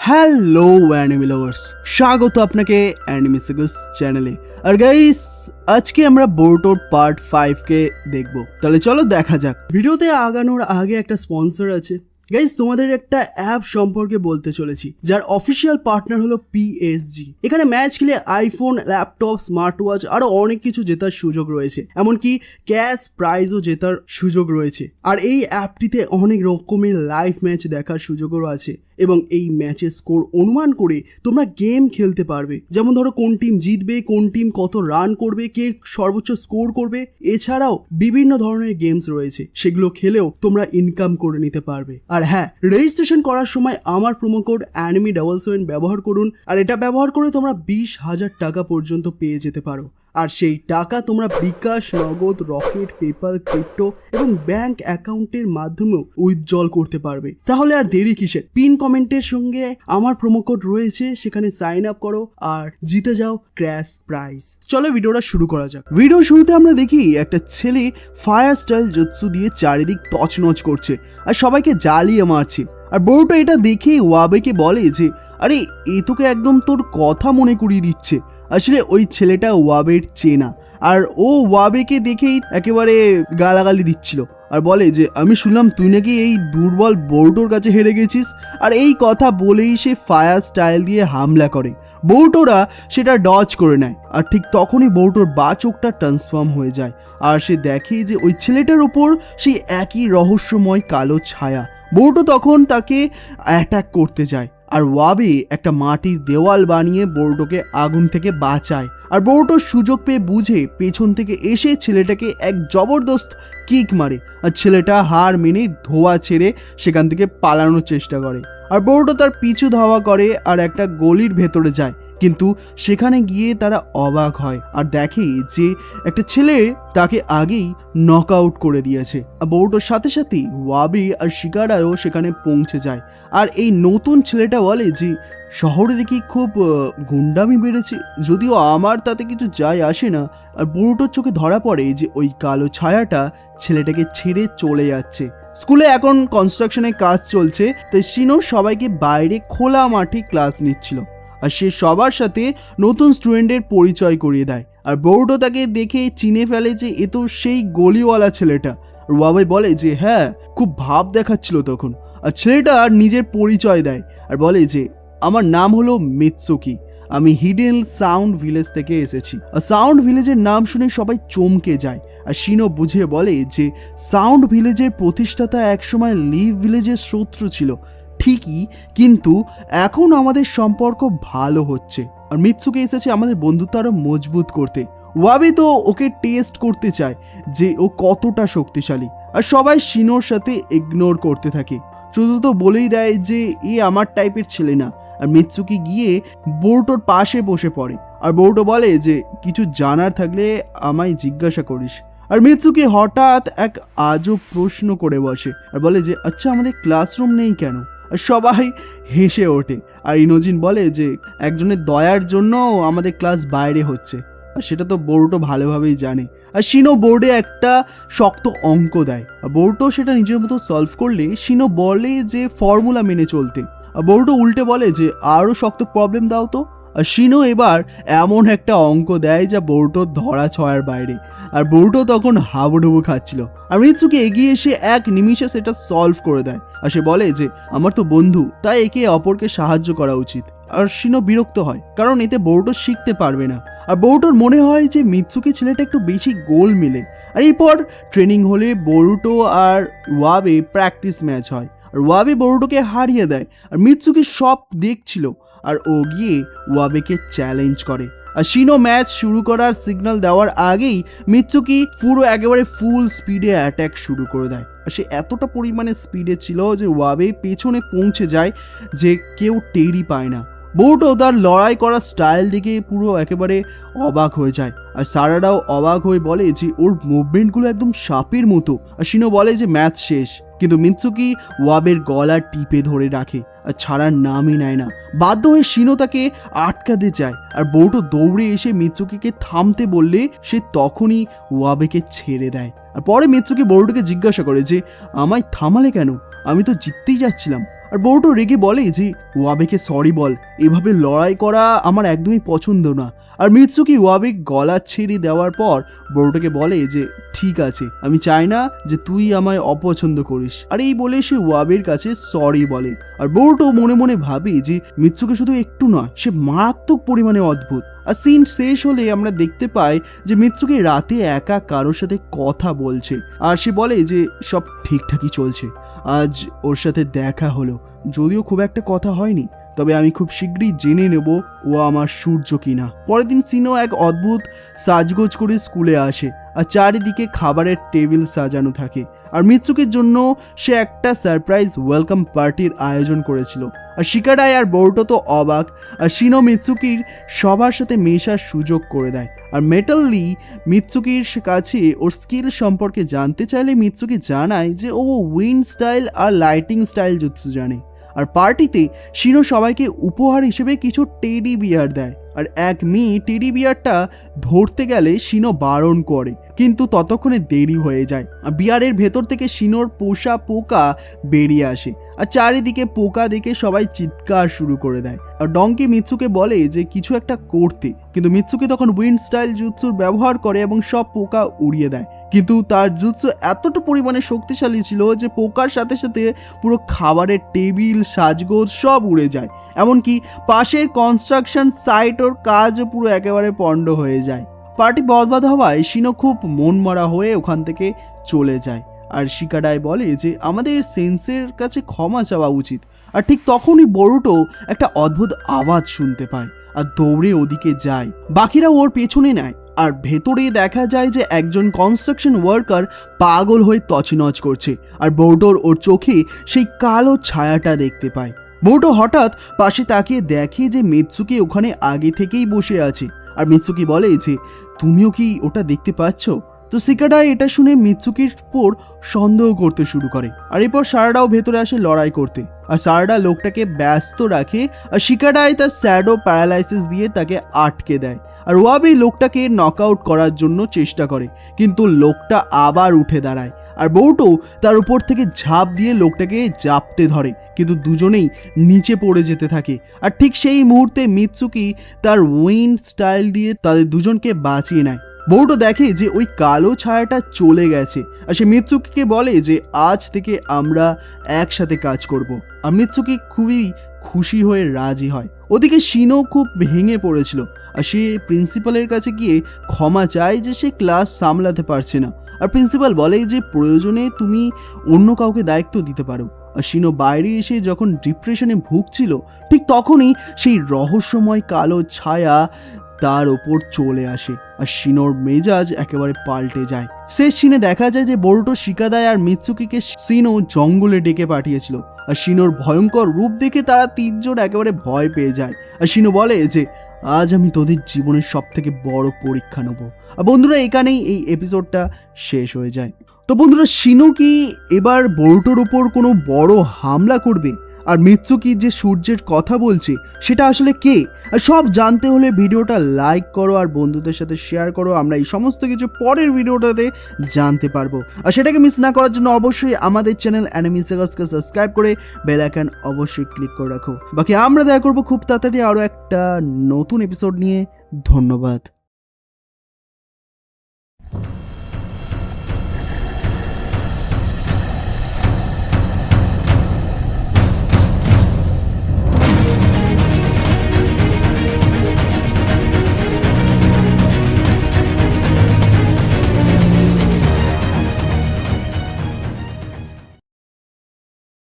Hello anime lovers, স্বাগত আপনাকে anime sagas চ্যানেলে। আর গাইস, আজকে আমরা বোরোটোর পার্ট 5 কে দেখব। তাহলে চলো দেখা যাক। ভিডিওতে আগানোর আগে একটা স্পন্সর আছে গাইস, তোমাদের একটা অ্যাপ সম্পর্কে বলতে চলেছি যার অফিসিয়াল পার্টনার হলো পিএসজি। এখানে ম্যাচ খেলে আইফোন, ল্যাপটপ, স্মার্ট ওয়াচ আরো অনেক কিছু জেতার সুযোগ রয়েছে, এমনকি ক্যাশ প্রাইজও জেতার সুযোগ রয়েছে। আর এই অ্যাপটিতে অনেক রকমের লাইভ ম্যাচ দেখার সুযোগও আছে এবং এই ম্যাচের স্কোর অনুমান করে তোমরা গেম খেলতে পারবে। যেমন ধরো কোন টিম জিতবে, কোন টিম কত রান করবে, কে সর্বোচ্চ স্কোর করবে। এছাড়াও বিভিন্ন ধরনের গেমস রয়েছে, সেগুলো খেলেও তোমরা ইনকাম করে নিতে পারবে। আর হ্যাঁ, রেজিস্ট্রেশন করার সময় আমার প্রোমো কোড anime7 ব্যবহার করুন। আর এটা ব্যবহার করে তোমরা 20,000 টাকা পর্যন্ত পেয়ে যেতে পারো। আর সেই টাকা তোমরা বিকাশ, নগদ, রকেট, পেপাল, ক্রিপ্টো এবং ব্যাংক অ্যাকাউন্টের মাধ্যমেও উইথড্রল করতে পারবে। তাহলে আর দেরি কিসের? পিন কমেন্টের সঙ্গে আমার প্রোমো কোড রয়েছে, সেখানে সাইন আপ করো আর জিতে যাও ক্র্যাশ প্রাইজ। চলো ভিডিওটা শুরু করা যাক। ভিডিও শুরুতে আমরা দেখি একটা ছেলে ফায়ার স্টাইল জুৎসু দিয়ে চারিদিক তছনছ করছে আর সবাইকে জ্বালিয়ে মারছে। আর বোরোটো এটা দেখে ওয়াবেকে বলে যে আরে এ তোকে একদম তোর কথা মনে করিয়ে দিচ্ছে। আসলে ওই ছেলেটা ওয়াবের চেনা, আর ও ওয়াবেকে দেখেই একেবারে গালাগালি দিচ্ছিল আর বলে যে আমি শুনলাম তুই নাকি এই দুর্বল বোরোটোর কাছে হেরে গেছিস। আর এই কথা বলেই সে ফায়ার স্টাইল দিয়ে হামলা করে। বোরোটোরা সেটা ডজ করে নেয় আর ঠিক তখনই বোরোটোর বা চোখটা ট্রান্সফর্ম হয়ে যায় আর সে দেখে যে ওই ছেলেটার ওপর সেই একই রহস্যময় কালো ছায়া। বোরোটো তখন তাকে অ্যাটাক করতে যায় আর ওয়াবে একটা মাটির দেওয়াল বানিয়ে বোরোটোকে আগুন থেকে বাঁচায়। আর বোরোটোর সুযোগ পেয়ে বুঝে পেছন থেকে এসে ছেলেটাকে এক জবরদস্ত কিক মারে আর ছেলেটা হার মেনে ধোয়া ছেড়ে সেখান থেকে পালানোর চেষ্টা করে। আর বোরোটো তার পিছু ধাওয়া করে আর একটা গলির ভেতরে যায়, কিন্তু সেখানে গিয়ে তারা অবাক হয় আর দেখে যে একটা ছেলে তাকে আগেই নক আউট করে দিয়েছে। বোরোটোর সাথে সাথেই ওয়াবে আর শিকারাও সেখানে পৌঁছে যায়। আর এই নতুন ছেলেটা বলে যে শহরে দেখি খুব গুন্ডামি বেড়েছে, যদিও আমার তাতে কিছু যায় আসে না। আর বোরোটোর চোখে ধরা পড়ে যে ওই কালো ছায়াটা ছেলেটাকে ছেড়ে চলে যাচ্ছে। স্কুলে এখন কনস্ট্রাকশনের কাজ চলছে, তাই শিনো সবাইকে বাইরে খোলা মাঠে ক্লাস নিচ্ছিল আর সে সবার সাথে নতুন স্টুডেন্টের পরিচয় করিয়ে দেয়। আর বোরোটো তাকে দেখে চিনে ফেলে যে এ তো সেই গলিওয়ালা ছেলেটা। আর ওয়াবে বলে যে হ্যাঁ, খুব ভাব দেখাচ্ছিল তখন। আর ছেলেটা নিজের পরিচয় দেয় আর বলে যে আমার নাম হলো মিৎসুকি, আমি হিডেন সাউন্ড ভিলেজ থেকে এসেছি। আর সাউন্ড ভিলেজের নাম শুনে সবাই চমকে যায়। আর শিনো বুঝে বলে যে সাউন্ড ভিলেজের প্রতিষ্ঠাতা একসময় লিভ ভিলেজের শত্রু ছিল ঠিকই, কিন্তু এখন আমাদের সম্পর্ক ভালো হচ্ছে। আর মিৎসুকি এসেছে আমাদের বন্ধুত্ব আরো মজবুত করতে। ওয়াবে তো ওকে টেস্ট করতে চায় যে ও কতটা শক্তিশালী। আর সবাই শিনোর সাথে ইগনোর করতে থাকে, শুধু তো বলেই দেয় যে এ আমার টাইপের ছেলে না। আর মিৎসুকি গিয়ে বোরোটোর পাশে বসে পড়ে আর বোরোটো বলে যে কিছু জানার থাকলে আমায় জিজ্ঞাসা করিস। আর মিৎসুকি হঠাৎ এক আজব প্রশ্ন করে বসে আর বলে যে আচ্ছা, আমাদের ক্লাসরুম নেই কেন? আর সবাই হেসে ওঠে। আর ইনোজিন বলে যে একজনের দয়ার জন্য আমাদের ক্লাস বাইরে হচ্ছে। আর সেটা তো বোরোটো ভালোভাবেই জানে। আর শিনো বোর্ডে একটা শক্ত অঙ্ক দেয় আর বোরোটো সেটা নিজের মতো সলভ করলে শিনো বলে যে ফর্মুলা মেনে চলতে। আর বোরোটো উল্টে বলে যে আরও শক্ত প্রবলেম দাও তো। আর শিনো এবার এমন একটা অঙ্ক দেয় যা বোরোটোর ধরা ছোঁয়ার বাইরে। আর বোরোটো তখন হাবুডুবু খাচ্ছিল। আর মিৎসুকি এগিয়ে এসে এক নিমিষে সেটা সলভ করে দেয়। আর সে বলে যে আমার তো বন্ধু, তাই একে অপরকে সাহায্য করা উচিত। আর শিনো বিরক্ত হয় কারণ এতে বোরোটো শিখতে পারবে না। আর বোরোটোর মনে হয় যে মিৎসুকি ছেলেটা একটু বেশি গোল মিলে। আর এরপর ট্রেনিং হলে বোরোটো আর ওয়াবে প্র্যাকটিস ম্যাচ হয় আর ওয়াবে বোরোটোকে হারিয়ে দেয়। আর মিৎসুকি সব দেখছিল আর ও গিয়ে ওয়াবেকে চ্যালেঞ্জ করে। আর শিনো ম্যাচ শুরু করার সিগন্যাল দেওয়ার আগেই মিৎসুকি পুরো একেবারে ফুল স্পিডে অ্যাটাক শুরু করে দেয়। আর সে এতটা পরিমাণে স্পিডে ছিল যে ওয়াবে পেছনে পৌঁছে যায় যে কেউ টেরই পায় না। বোরোটো তার লড়াই করার স্টাইল দেখে পুরো একেবারে অবাক হয়ে যায়। আর সারারাও অবাক হয়ে বলে যে ওর মুভমেন্টগুলো একদম সাপের মতো। আর শিনো বলে যে ম্যাচ শেষ, কিন্তু মিৎসুকি ওয়াবের গলা টিপে ধরে রাখে আর ছাড়ার নামই নেয় না। বাধ্য হয়ে শিনো তাকে আটকাতে চায় আর বোরোটো দৌড়ে এসে মিৎসুকিকে থামতে বললে সে তখনই ওয়াবেকে ছেড়ে দেয়। আর পরে মিৎসুকি বোরোটোকে জিজ্ঞাসা করে যে আমায় থামালে কেন, আমি তো জিততেই যাচ্ছিলাম। আর বোরোটো রেগে বলে যে ওয়াবেকে সরি বল, এভাবে লড়াই করা আমার একদমই পছন্দ না। আর মিৎসুকি ওয়াবে গলা ছেড়ে দেওয়ার পর বোরোটোকে বলে যে ঠিক আছে, আমি চাই না যে তুই আমায় অপছন্দ করিস। আর এই বলে সে ওয়াবের কাছে সরি বলে। আর বোরোটো মনে মনে ভাবে যে মিৎসুকি শুধু একটু নয়, সে মারাত্মক পরিমাণে অদ্ভুত। আর সিন শেষ হলে আমরা দেখতে পাই যে মিৎসুকি রাতে একা কারোর সাথে কথা বলছে। আর সে বলে যে সব ঠিকঠাকই চলছে, আজ ওর সাথে দেখা হলো, যদিও খুব একটা কথা হয়নি, তবে আমি খুব শীঘ্রই জেনে নেব ও আমার সূর্য কিনা। পরের দিন সিনো এক অদ্ভুত সাজগোজ করে স্কুলে আসে আর চারিদিকে খাবারের টেবিল সাজানো থাকে। আর মিৎসুকির জন্য সে একটা সারপ্রাইজ ওয়েলকাম পার্টির আয়োজন করেছিল। আর শিকাডাই আর বোরোটো তো অবাক। আর শিনো মিৎসুকির সবার সাথে মেশার সুযোগ করে দেয়। আর মেটালি মিৎসুকির কাছে ওর স্কিল সম্পর্কে জানতে চাইলে মিৎসুকি জানায় যে ও উইন্ড স্টাইল আর লাইটিং স্টাইল জুৎসু জানে। আর পার্টিতে শিনো সবাইকে উপহার হিসেবে কিছু টেডি বিয়ার দেয়। আর এক মেয়ে টেডি বিয়ারটা ধরতে গেলে শিনো বারণ করে, কিন্তু ততক্ষণে দেরি হয়ে যায়। আর বিয়ারের ভেতর থেকে শিনোর পোষা পোকা বেরিয়ে আসে। আর চারিদিকে পোকা দেখে সবাই চিৎকার শুরু করে দেয়। আর ডঙ্কি মিৎসুকে বলে যে কিছু একটা করতে, কিন্তু মিৎসুকি তখন উইন্ড স্টাইল জুৎসুর ব্যবহার করে এবং সব পোকা উড়িয়ে দেয়। কিন্তু তার জুৎসু এতটা পরিমাণে শক্তিশালী ছিল যে পোকার সাথে সাথে পুরো খাবারের টেবিল সাজগোজ সব উড়ে যায়। এমনকি পাশের কনস্ট্রাকশন সাইট ওর কাজও পুরো একেবারে পণ্ড হয়ে যায়। পার্টি বরবাদ হওয়ায় শিনো খুব মন মরা হয়ে ওখান থেকে চলে যায়। আর শিকাডাই বলে যে আমাদের সেন্সের কাছে ক্ষমা চাওয়া উচিত। আর ঠিক তখনই বোরোটো একটা অদ্ভুত আওয়াজ শুনতে পায় আর দৌড়ে ওদিকে যায়। বাকিরা ওর পেছনে নেয়। আর ভেতরে দেখা যায় যে একজন কনস্ট্রাকশন ওয়ার্কার পাগল হয়ে তছনছ করছে। আর বোরোটোর ওর চোখে সেই কালো ছায়াটা দেখতে পায়। বোরোটো হঠাৎ পাশে তাকিয়ে দেখে যে মিৎসুকি ওখানে আগে থেকেই বসে আছে। আর মিৎসুকি বলে যে তুমিও কি ওটা দেখতে পাচ্ছ? তো শিকাডাই এটা শুনে মিৎসুকির উপর সন্দেহ করতে শুরু করে। আর এরপর সারাডাও ভেতরে আসে লড়াই করতে। আর সারাডা লোকটাকে ব্যস্ত রাখে। আর শিকাডাই তার শ্যাডো প্যারালাইসিস দিয়ে তাকে আটকে দেয়। আর ওয়াবি লোকটাকে নক আউট করার জন্য চেষ্টা করে, কিন্তু লোকটা আবার উঠে দাঁড়ায়। আর বোরোটো তার উপর থেকে ঝাঁপ দিয়ে লোকটাকে জাপটে ধরে, কিন্তু দুজনেই নিচে পড়ে যেতে থাকে। আর ঠিক সেই মুহূর্তে মিৎসুকি তার উইন্ড স্টাইল দিয়ে তাদের দুজনকে বাঁচিয়ে নেয়। বোরোটো দেখে যে ওই কালো ছায়াটা চলে গেছে। আর সে মিৎসুকিকে বলে যে আজ থেকে আমরা একসাথে কাজ করব। আর মিৎসুকি খুবই খুশি হয়ে রাজি হয়। ওদিকে শিনো খুব ভেঙে পড়েছিল। আর সে প্রিন্সিপালের কাছে গিয়ে ক্ষমা চায় যে সে ক্লাস সামলাতে পারছে না। আর প্রিন্সিপাল বলে যে প্রয়োজনে তুমি অন্য কাউকে দায়িত্ব দিতে পারো। আর শিনো বাইরে এসে যখন ডিপ্রেশনে ভুগছিল, ঠিক তখনই সেই রহস্যময় কালো ছায়া তার ওপর চলে আসে। আর শিনোর মেজাজ একেবারে পাল্টে যায়। শেষ সিনে দেখা যায় যে বোরোটো শিকাদাই আর মিৎসুকিকে শিনো জঙ্গলে ডেকে পাঠিয়েছিল। আর শিনোর ভয়ঙ্কর রূপ দেখে তারা তিনজন একেবারে ভয় পেয়ে যায়। আর শিনো বলে যে আজ আমি তোদের জীবনের সব থেকে বড় পরীক্ষা নেব। আর বন্ধুরা, এখানেই এই এপিসোডটা শেষ হয়ে যায়। তো বন্ধুরা, শিনো কি এবার বোরোটোর ওপর কোনো বড় হামলা করবে? আর মিৎসুকি যে সূর্যের কথা বলছে সেটা আসলে কে? আর সব জানতে হলে ভিডিওটা লাইক করো আর বন্ধুদের সাথে শেয়ার করো। আমরা এই সমস্ত কিছু পরের ভিডিওটাতে জানতে পারবো। আর সেটাকে মিস না করার জন্য অবশ্যই আমাদের চ্যানেল অ্যানিমি সাগাসকে সাবস্ক্রাইব করে বেল আইকন অবশ্যই ক্লিক করে রাখো। বাকি আমরা দেখা করবো খুব তাড়াতাড়ি আরও একটা নতুন এপিসোড নিয়ে। ধন্যবাদ।